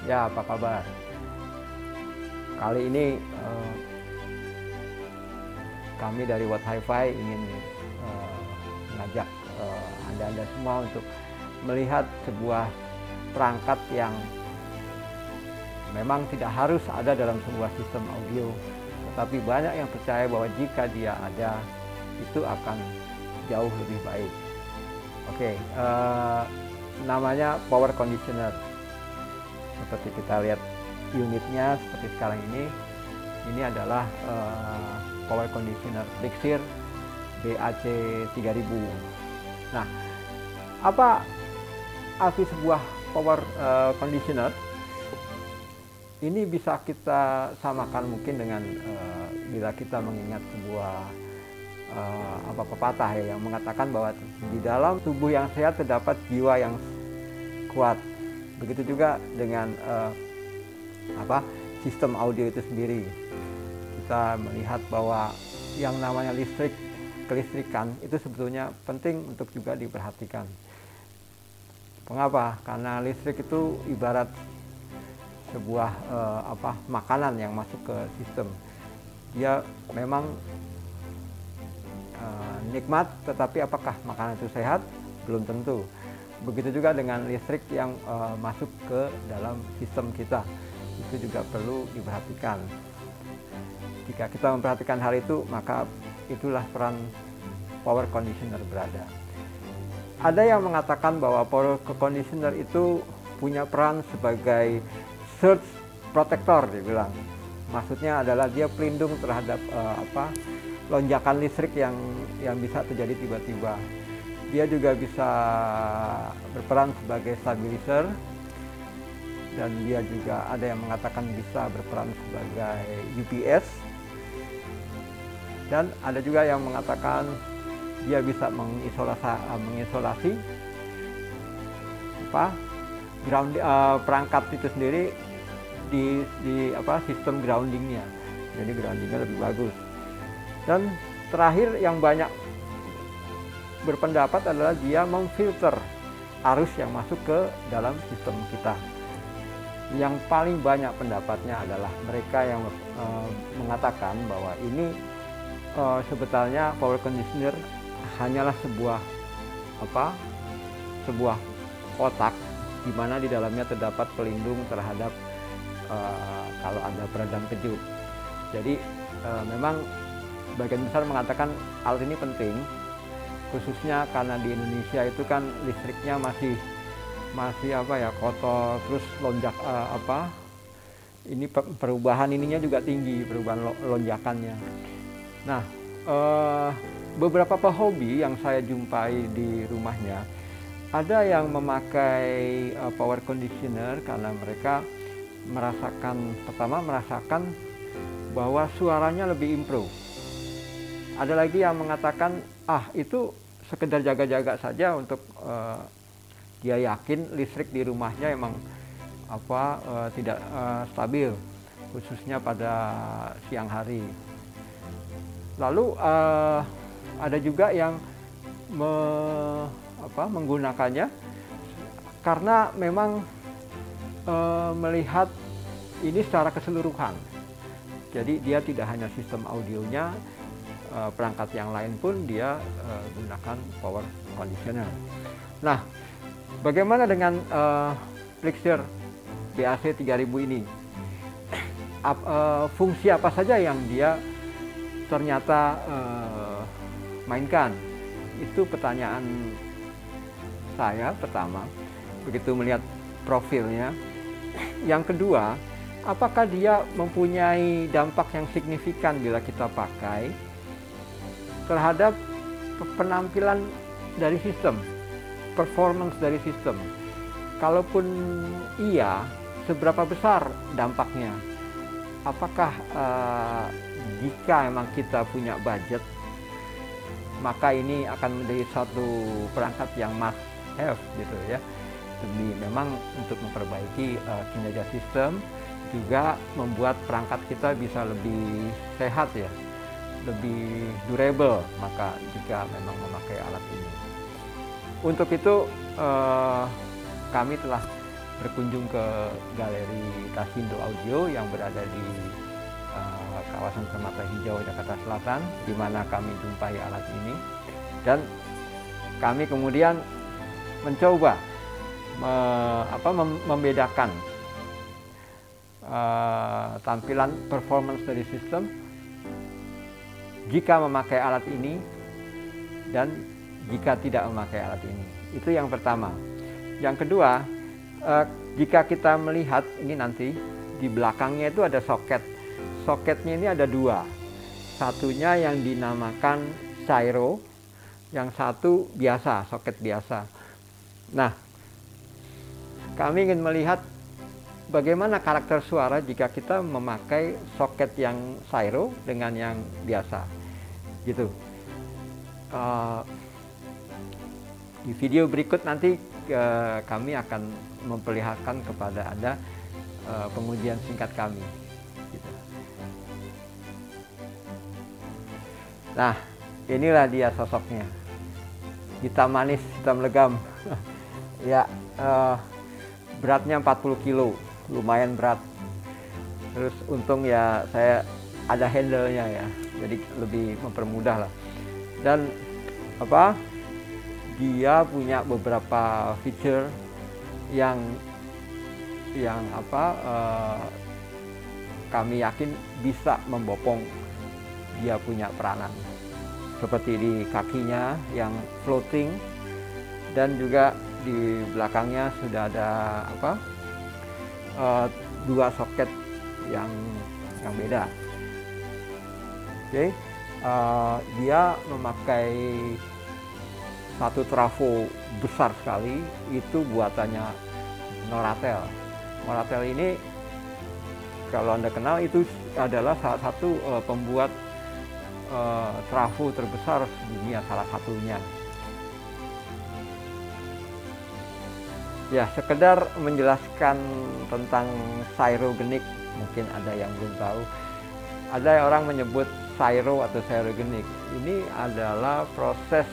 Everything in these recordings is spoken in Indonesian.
Ya, apa kabar? Kali ini kami dari Watt Hi-Fi ingin mengajak Anda-Anda semua untuk melihat sebuah perangkat yang memang tidak harus ada dalam sebuah sistem audio, tetapi banyak yang percaya bahwa jika dia ada, itu akan jauh lebih baik. Oke, namanya power conditioner. Seperti kita lihat unitnya seperti sekarang ini adalah power conditioner Flexeer BAC 3000. Nah, apa arti sebuah power conditioner? Ini bisa kita samakan mungkin dengan bila kita mengingat sebuah pepatah ya, yang mengatakan bahwa di dalam tubuh yang sehat terdapat jiwa yang kuat. Begitu juga dengan sistem audio itu sendiri. Kita melihat bahwa yang namanya listrik, kelistrikan itu sebetulnya penting untuk juga diperhatikan. Mengapa? Karena listrik itu ibarat sebuah makanan yang masuk ke sistem. Dia memang nikmat, tetapi apakah makanan itu sehat? Belum tentu. Begitu juga dengan listrik yang masuk ke dalam sistem kita, itu juga perlu diperhatikan. Jika kita memperhatikan hal itu, maka itulah peran power conditioner berada. Ada yang mengatakan bahwa power conditioner itu punya peran sebagai surge protector, dibilang. Maksudnya adalah dia pelindung terhadap lonjakan listrik yang bisa terjadi tiba-tiba. Dia juga bisa berperan sebagai stabilizer, dan dia juga ada yang mengatakan bisa berperan sebagai UPS, dan ada juga yang mengatakan dia bisa mengisolasi perangkat itu sendiri di sistem groundingnya, jadi groundingnya lebih bagus. Dan terakhir yang banyak berpendapat adalah dia memfilter arus yang masuk ke dalam sistem kita. Yang paling banyak pendapatnya adalah mereka yang mengatakan bahwa ini sebetulnya power conditioner hanyalah sebuah kotak di mana di dalamnya terdapat pelindung terhadap kalau ada peredam kejut. Jadi memang bagian besar mengatakan hal ini penting, khususnya karena di Indonesia itu kan listriknya masih kotor, terus lonjak ini perubahan ininya juga tinggi, perubahan lonjakannya. Nah, beberapa pehobi yang saya jumpai di rumahnya, ada yang memakai power conditioner karena mereka merasakan bahwa suaranya lebih improve. Ada lagi yang mengatakan itu sekedar jaga-jaga saja untuk dia yakin listrik di rumahnya emang tidak stabil, khususnya pada siang hari. Lalu ada juga yang menggunakannya karena memang melihat ini secara keseluruhan. Jadi dia tidak hanya sistem audionya, perangkat yang lain pun dia gunakan power conditioner. Nah, bagaimana dengan Flexeer BAC 3000 ini? Fungsi apa saja yang dia ternyata mainkan? Itu pertanyaan saya pertama, begitu melihat profilnya. Yang kedua, apakah dia mempunyai dampak yang signifikan bila kita pakai terhadap penampilan dari sistem, performance dari sistem? Kalaupun iya, seberapa besar dampaknya? Apakah jika memang kita punya budget, maka ini akan menjadi satu perangkat yang must have gitu ya, demi memang untuk memperbaiki kinerja sistem, juga membuat perangkat kita bisa lebih sehat ya, lebih durable, maka jika memang memakai alat ini. Untuk itu kami telah berkunjung ke Galeri Tasindo Audio yang berada di kawasan Permata Hijau, Jakarta Selatan, di mana kami jumpai alat ini. Dan kami kemudian mencoba membedakan tampilan performance dari sistem jika memakai alat ini dan jika tidak memakai alat ini. Itu yang pertama. Yang kedua, jika kita melihat ini nanti di belakangnya itu ada soket. Soketnya ini ada dua. Satunya yang dinamakan gyro, yang satu biasa, soket biasa. Nah, kami ingin melihat bagaimana karakter suara jika kita memakai soket yang gyro dengan yang biasa, gitu. Di video berikut nanti kami akan memperlihatkan kepada Anda pengujian singkat kami. Gitu. Nah, inilah dia sosoknya. Hitam manis, hitam legam. Ya, beratnya 40 kilo, lumayan berat. Terus untung ya saya ada handle-nya ya, jadi lebih mempermudah lah. Dan dia punya beberapa feature yang kami yakin bisa membopong dia punya peranan, seperti di kakinya yang floating, dan juga di belakangnya sudah ada dua soket yang beda. Oke, dia memakai satu trafo besar sekali, itu buatannya Noratel. Noratel ini kalau Anda kenal itu adalah salah satu pembuat trafo terbesar dunia, salah satunya. Ya, sekedar menjelaskan tentang gyrogenik, mungkin ada yang belum tahu. Ada orang menyebut gyro atau gyrogenik. Ini adalah proses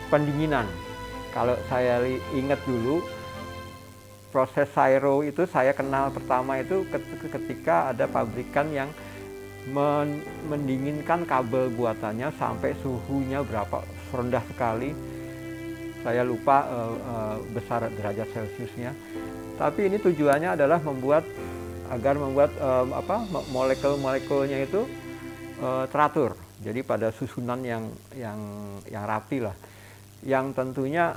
pendinginan. Kalau saya ingat dulu, proses gyro itu saya kenal pertama itu ketika ada pabrikan yang mendinginkan kabel buatannya sampai suhunya berapa, rendah sekali. Saya lupa besar derajat Celciusnya. Tapi ini tujuannya adalah agar membuat molekul-molekulnya itu teratur. Jadi pada susunan yang rapi lah. Yang tentunya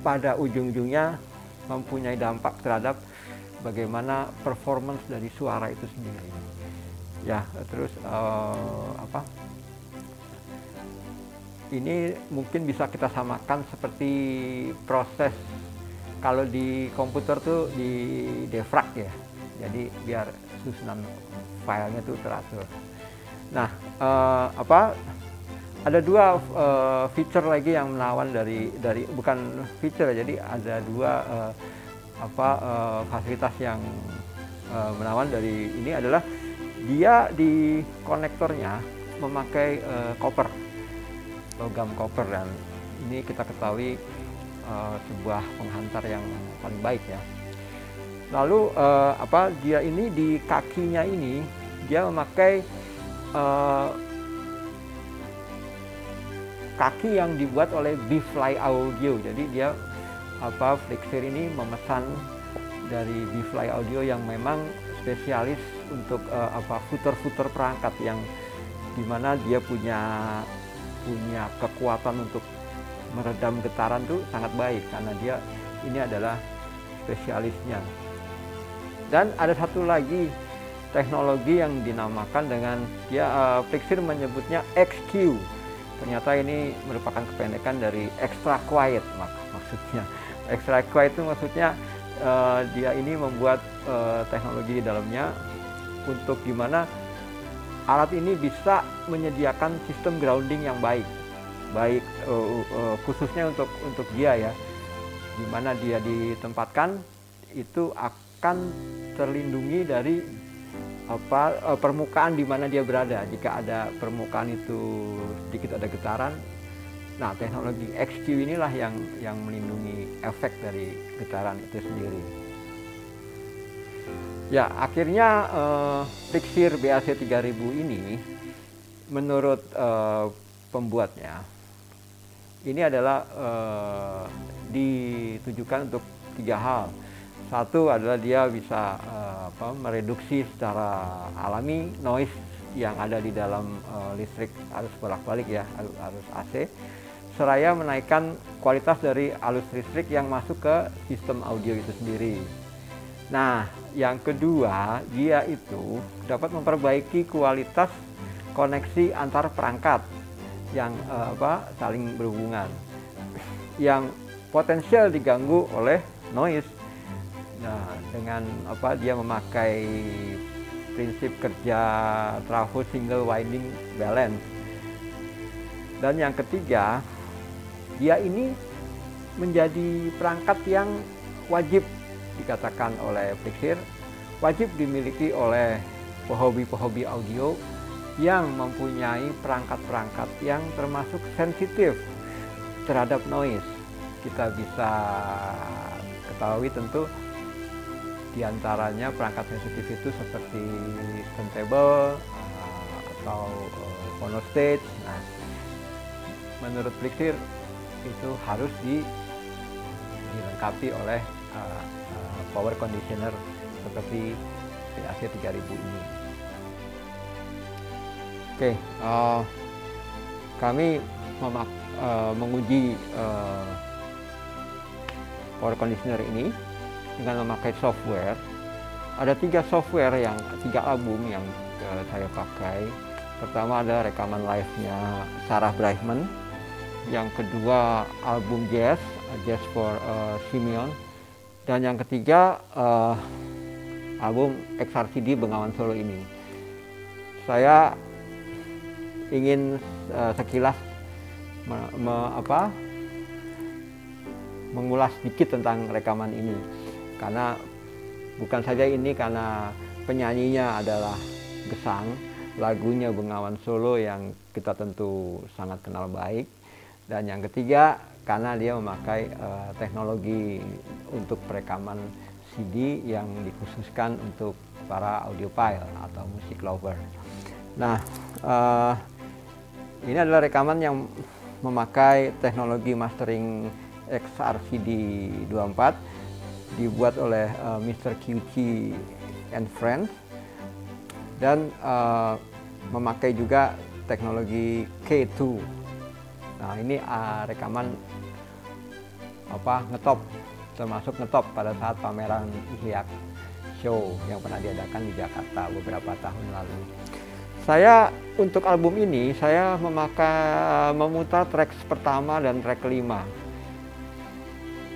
pada ujung-ujungnya mempunyai dampak terhadap bagaimana performance dari suara itu sendiri. Ya, terus ini mungkin bisa kita samakan seperti proses kalau di komputer tuh di defrag ya. Jadi biar susunan filenya tuh teratur. Nah, ada dua feature lagi yang menawan dari bukan feature, jadi ada dua fasilitas yang menawan dari ini adalah dia di konektornya memakai copper, logam copper, dan ini kita ketahui sebuah penghantar yang paling baik ya. Lalu dia ini di kakinya ini dia memakai kaki yang dibuat oleh B-Fly Audio. Jadi dia Flexeer ini memesan dari B-Fly Audio yang memang spesialis untuk futer-futer perangkat, yang dimana dia punya kekuatan untuk meredam getaran tuh sangat baik karena dia ini adalah spesialisnya. Dan ada satu lagi teknologi yang dinamakan dengan Flexeer menyebutnya XQ. Ternyata ini merupakan kependekan dari extra quiet, maksudnya extra quiet itu maksudnya dia ini membuat teknologi di dalamnya untuk gimana alat ini bisa menyediakan sistem grounding yang baik khususnya untuk dia ya, dimana dia ditempatkan itu akan terlindungi dari permukaan di mana dia berada. Jika ada permukaan itu sedikit ada getaran, nah teknologi XQ inilah yang melindungi efek dari getaran itu sendiri. Ya, akhirnya Plixir BAC 3000 ini menurut pembuatnya ini adalah ditujukan untuk 3 hal. Satu adalah dia bisa mereduksi secara alami noise yang ada di dalam listrik arus bolak-balik ya, arus AC, seraya menaikkan kualitas dari arus listrik yang masuk ke sistem audio itu sendiri. Nah, yang kedua, dia itu dapat memperbaiki kualitas koneksi antar perangkat yang saling berhubungan, yang potensial diganggu oleh noise. Nah, dengan dia memakai prinsip kerja trafo single winding balance. Dan yang ketiga, dia ini menjadi perangkat yang wajib dikatakan oleh Plixir, wajib dimiliki oleh pehobi-pehobi audio yang mempunyai perangkat-perangkat yang termasuk sensitif terhadap noise. Kita bisa ketahui tentu diantaranya perangkat sensitif itu seperti turntable atau phonostage. Nah, menurut Plixir itu harus dilengkapi oleh power conditioner seperti BAC 3000 ini. Oke, kami menguji power conditioner ini dengan memakai software. Ada 3 software yang 3 album yang saya pakai. Pertama ada rekaman live-nya Sarah Brightman. Yang kedua album jazz for Simeon. Dan yang ketiga album XRCD Bengawan Solo ini. Saya ingin sekilas mengulas sedikit tentang rekaman ini, karena bukan saja ini karena penyanyinya adalah Gesang, lagunya Bengawan Solo yang kita tentu sangat kenal baik, dan yang ketiga karena dia memakai teknologi untuk perekaman CD yang dikhususkan untuk para audiophile atau music lover. Nah, ini adalah rekaman yang memakai teknologi mastering XRCD 24 dibuat oleh Mr. QC and Friends, dan memakai juga teknologi K2. Nah, ini rekaman ngetop, termasuk ngetop pada saat pameran IHIAC Show yang pernah diadakan di Jakarta beberapa tahun lalu. Saya untuk album ini saya memutar track pertama dan track kelima.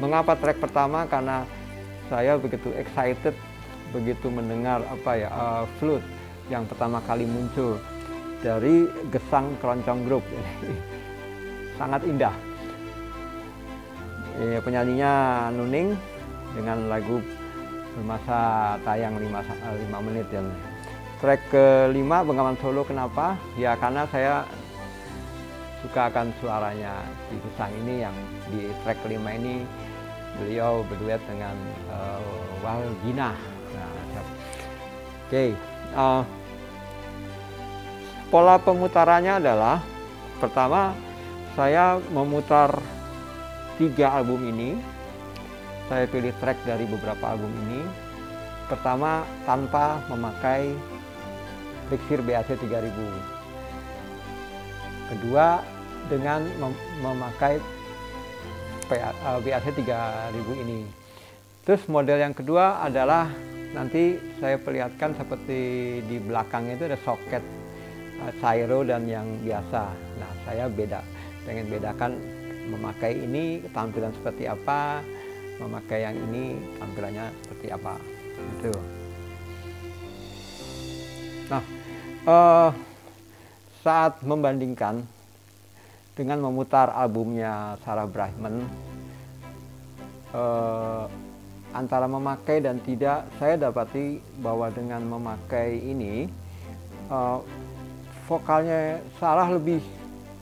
Mengapa track pertama? Karena saya begitu excited begitu mendengar flute yang pertama kali muncul dari Gesang Keroncong Group. Sangat indah. Penyanyinya Nuning dengan lagu bermasa tayang 5 menit ya. Track kelima Bengawan Solo, kenapa? Ya karena saya suka akan suaranya si Gesang ini, yang di track kelima ini beliau berduet dengan Waldina. Nah, pola pemutarannya adalah, pertama saya memutar 3 album ini. Saya pilih track dari beberapa album ini. Pertama tanpa memakai Plixir BAC 3000. Kedua dengan memakai BAC 3000 ini. Terus model yang kedua adalah nanti saya perlihatkan seperti di belakangnya itu ada soket Cairo dan yang biasa. Nah, saya pengen bedakan memakai ini tampilan seperti apa, memakai yang ini tampilannya seperti apa. Gitu. Nah, saat membandingkan dengan memutar albumnya Sarah Brightman, antara memakai dan tidak, saya dapati bahwa dengan memakai ini vokalnya Sarah lebih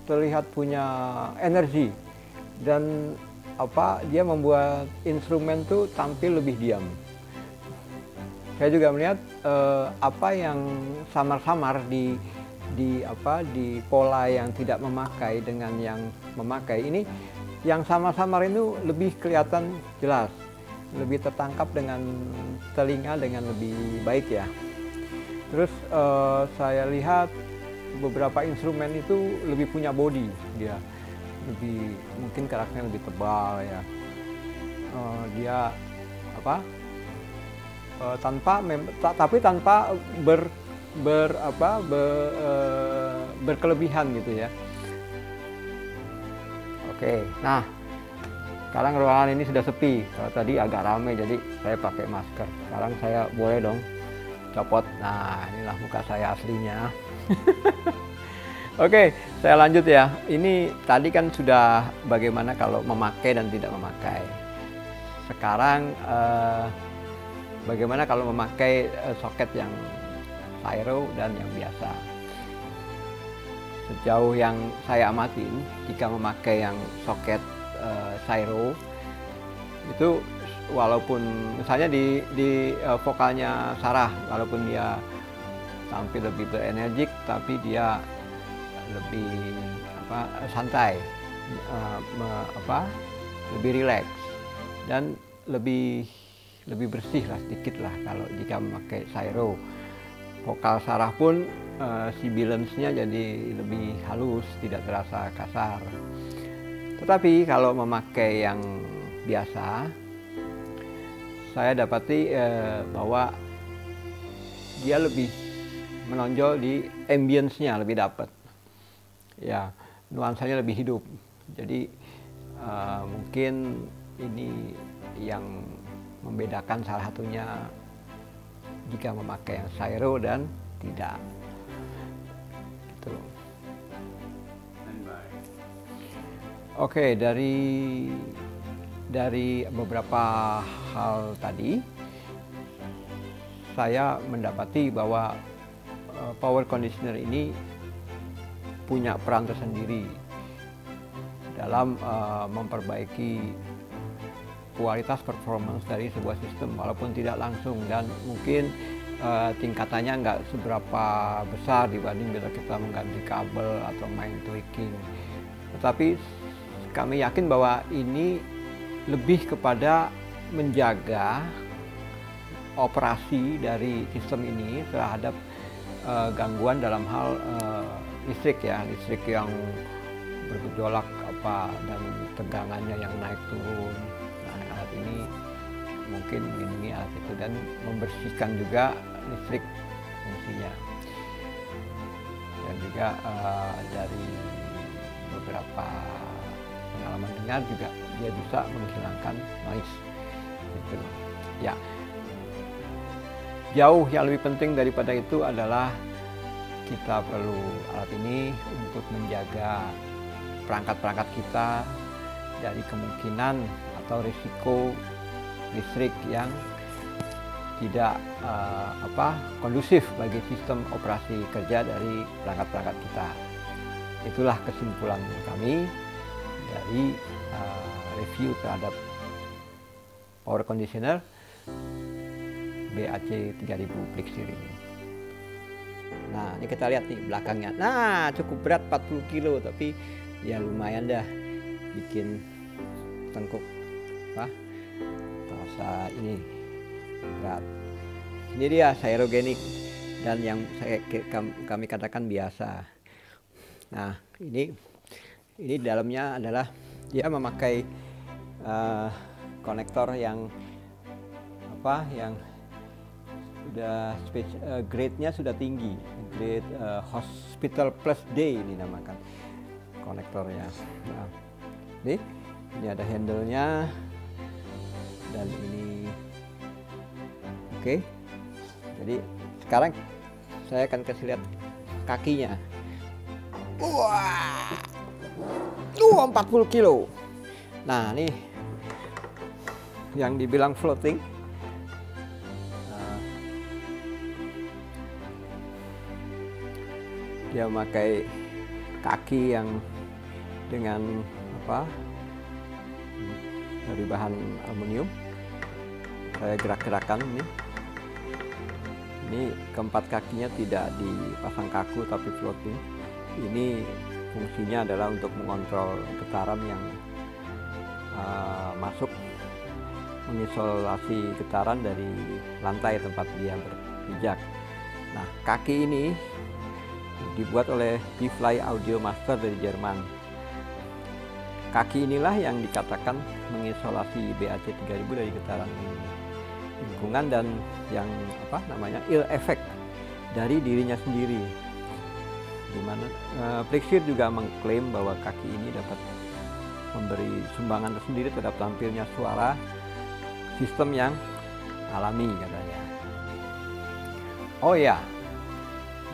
terlihat punya energi dan dia membuat instrumen tuh tampil lebih diam. Saya juga melihat apa yang samar-samar di pola yang tidak memakai dengan yang memakai ini, yang samar-samar itu lebih kelihatan jelas, lebih tertangkap dengan telinga dengan lebih baik ya. Terus saya lihat beberapa instrumen itu lebih punya body, dia lebih mungkin karakternya lebih tebal ya. Dia tapi tanpa berkelebihan gitu ya. Oke, nah sekarang ruangan ini sudah sepi. Kalau tadi agak ramai, jadi saya pakai masker. Sekarang saya boleh dong copot. Nah, inilah muka saya aslinya. Oke, saya lanjut ya. Ini tadi kan sudah bagaimana kalau memakai dan tidak memakai. Sekarang bagaimana kalau memakai soket yang Syro dan yang biasa. Sejauh yang saya amatin, jika memakai yang soket Syro itu, walaupun misalnya di vokalnya Sarah, walaupun dia tampil lebih berenergik, tapi dia lebih santai, lebih rileks dan lebih bersih lah sedikit lah kalau jika memakai Syro. Vokal Sarah pun sibilance-nya jadi lebih halus, tidak terasa kasar. Tetapi kalau memakai yang biasa, saya dapati bahwa dia lebih menonjol di ambience-nya, lebih dapat. Ya, nuansanya lebih hidup. Jadi mungkin ini yang membedakan salah satunya jika memakai yang Syro dan tidak. Gitu. Oke, dari beberapa hal tadi, saya mendapati bahwa power conditioner ini punya peran tersendiri dalam memperbaiki kualitas performance dari sebuah sistem, walaupun tidak langsung, dan mungkin tingkatannya nggak seberapa besar dibanding bila kita mengganti kabel atau main tweaking. Tetapi kami yakin bahwa ini lebih kepada menjaga operasi dari sistem ini terhadap gangguan dalam hal listrik ya, listrik yang bergejolak dan tegangannya yang naik turun. Alat ini mungkin melindungi alat itu dan membersihkan juga listrik fungsinya. Dan juga dari beberapa pengalaman dengar juga dia bisa menghilangkan noise. Gitu. Ya. Jauh yang lebih penting daripada itu adalah kita perlu alat ini untuk menjaga perangkat-perangkat kita dari kemungkinan atau risiko listrik yang tidak kondusif bagi sistem operasi kerja dari perangkat-perangkat kita. Itulah kesimpulan kami dari review terhadap power conditioner BAC 3000 Plixir ini. Nah, ini kita lihat nih belakangnya. Nah, cukup berat 40 kilo, tapi ya lumayan dah bikin tengkuk terasa ini berat. Ini dia Syrogenik dan yang kami katakan biasa. Nah, ini dalamnya adalah dia memakai konektor yang sudah grade-nya sudah tinggi, grade Hospital Plus D dinamakan konektornya. Nah, ini ada handle-nya dan ini oke. Jadi sekarang saya akan kasih lihat kakinya. Wah, 40 kilo. Nah, ini yang dibilang floating. Dia memakai kaki yang dengan dari bahan aluminium. Saya gerak-gerakan ini. Ini keempat kakinya tidak dipasang kaku tapi floating. Ini fungsinya adalah untuk mengontrol getaran yang masuk, mengisolasi getaran dari lantai tempat dia berpijak. Nah, kaki ini dibuat oleh D-Fly Audio Master dari Jerman. Kaki inilah yang dikatakan mengisolasi BAC 3000 dari getaran lingkungan dan yang ill effect dari dirinya sendiri. Dimana Plexir juga mengklaim bahwa kaki ini dapat memberi sumbangan tersendiri terhadap tampilnya suara sistem yang alami katanya. Oh ya,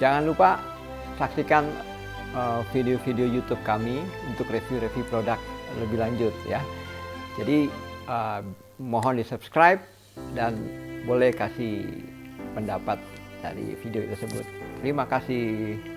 jangan lupa saksikan video-video YouTube kami untuk review-review produk lebih lanjut ya. Jadi mohon di subscribe dan boleh kasih pendapat dari video tersebut. Terima kasih.